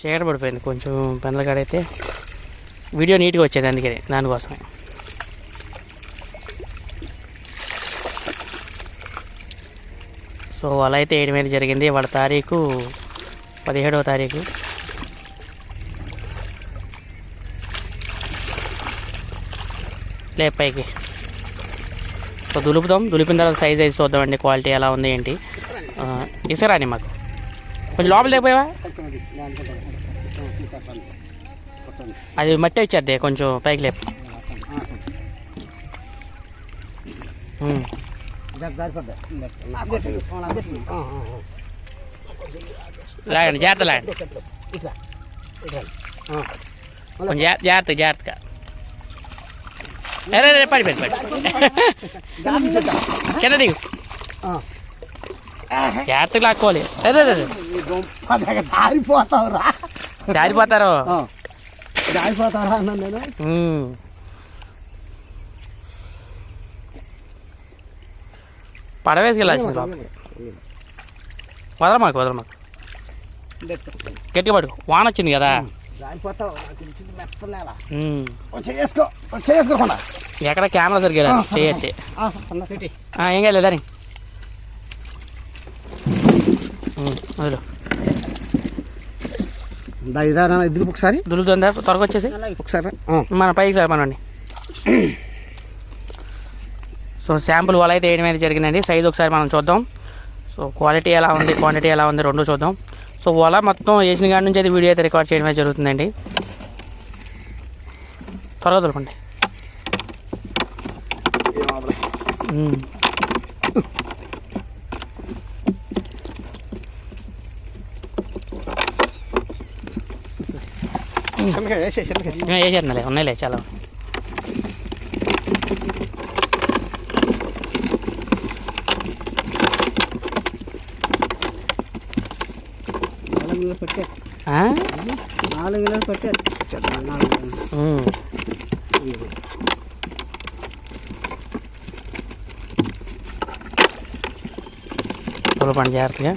చీకటి పడిపోయింది కొంచెం పెందలకాడైతే వీడియో నీట్గా వచ్చేది అందుకని దానికోసమే. సో అలా అయితే వేయడం అనేది జరిగింది. వాళ్ళ తారీఖు 17వ తారీఖు. లే పైకి. సో దులిపిన తర్వాత సైజ్ అయితే చూద్దామండి, క్వాలిటీ ఎలా ఉంది ఏంటి. ఇసరాని మాకు కొంచెం లోపల దిగిపోయావా, అది మట్టి వచ్చేద్ది కొంచెం పైకి లేపు. లాగండి, జాగ్రత్త లాగండి, కొంచెం జాగ్రత్తగా. అరే పడి కింద దిగు, జాగ్రత్తగా లాక్కోవాలి. జారిపోతారు. పడవేసుకెళ్ళాల్సింది లోపల. వదలమాకు గట్టిగా పడు, వాన వచ్చింది కదా. ఎక్కడ కెమెరా సరిగ్గా చేయట్టి ఏం కాలేదు దాని వదులు. ఒకసారి దులుతుందా త్వరగా వచ్చేసి ఒకసారి మన పైకి సరిపడండి. సో శాంపుల్ వల అయితే వేయడం అయితే జరిగిందండి. సైజ్ ఒకసారి మనం చూద్దాం. సో క్వాలిటీ ఎలా ఉంది, క్వాంటిటీ ఎలా ఉంది రెండు చూద్దాం. సో వల మొత్తం వేసిన కాడి నుంచి అయితే వీడియో అయితే రికార్డ్ చేయడం అయితే జరుగుతుందండి. త్వరగా దొరకండి. వేసేస్తున్నాలే, ఉన్నాయిలే చాలా. పండి జాగ్రత్తగా.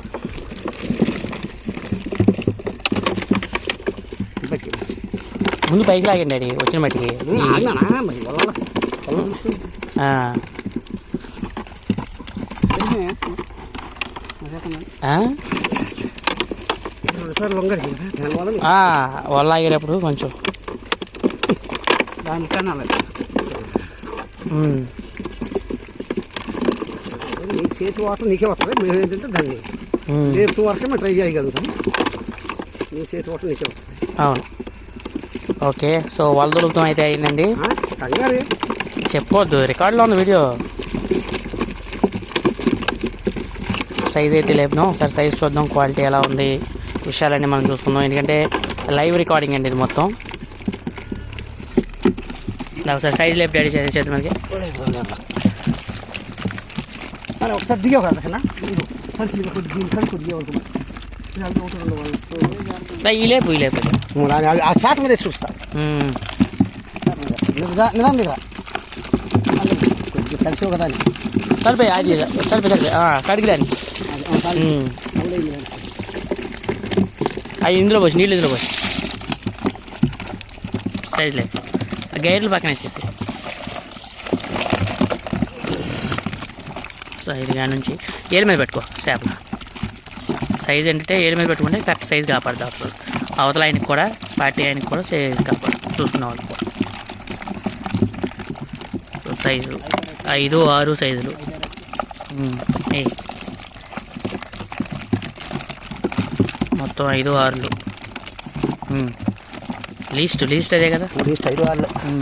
ముందు పైకి లాగండి డాడీ వచ్చిన మట్టికి. వల్ల ఆగేటప్పుడు కొంచెం చేతి వాటర్ నీకే వస్తుంది. మేము ఏంటంటే దాన్ని రేపు వరకే మేము ట్రై చేయగలుగుతాం. నీ చేతి వాటర్ నీకే వస్తుంది. అవును, ఓకే. సో వాళ్ళ దొరుకుతాం అయితే అయిందండి. చెప్పొద్దు, రికార్డులో ఉంది వీడియో. సైజ్ అయితే లేపుదాం, ఒకసారి సైజ్ చూద్దాం, క్వాలిటీ ఎలా ఉంది విషయాలన్నీ మనం చూసుకుందాం. ఎందుకంటే లైవ్ రికార్డింగ్ అండి ఇది మొత్తం. ఒకసారి సైజ్ లేపు డాడీ చేతి మనకి. ఒకసారి దిగావు కదా ఈ లేపు ఆ చాట్ మీద చూస్తా. నిదాం మీద కలిసి కదా సరిపోయి అది సరిపోయి కడిగి దాన్ని అవి ఇందులో పోసి నీళ్ళు ఇందులో పోసి సైజ్ లేదు గైర్లు పక్కన వచ్చేసి సైజ్ కాడి నుంచి ఏళ్ళ మీద పెట్టుకో. చేపల సైజ్ ఏంటంటే ఏళ్ళ మీద పెట్టుకుంటే కరెక్ట్ సైజ్ కాపాడుతుంది. అప్పుడు అవతల ఆయనకి కూడా పార్టీ ఆయనకి కూడా సైజ్ కాపాడు చూసుకున్న వాళ్ళకి కూడా. సైజు 5, 6 సైజులు. మొత్తం 5, 6లు. లీస్ట్ అదే కదా,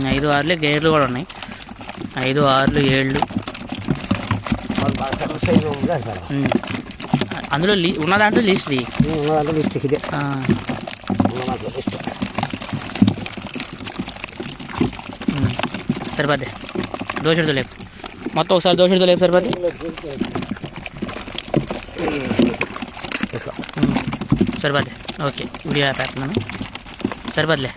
5, 6 గేర్లు కూడా ఉన్నాయి. 5, 6, 7. అందులో ఉన్న దాంట్లో లీస్ట్ ఇదే. సరిపోద్ది, దోషుడితో లేపు మొత్తం ఒకసారి దోషుడితో లేపు సరిపోద్ది. సరిపోద్ది, ఓకే. వీడియో ఆపేస్తున్నాను. సరిపోద్దిలే.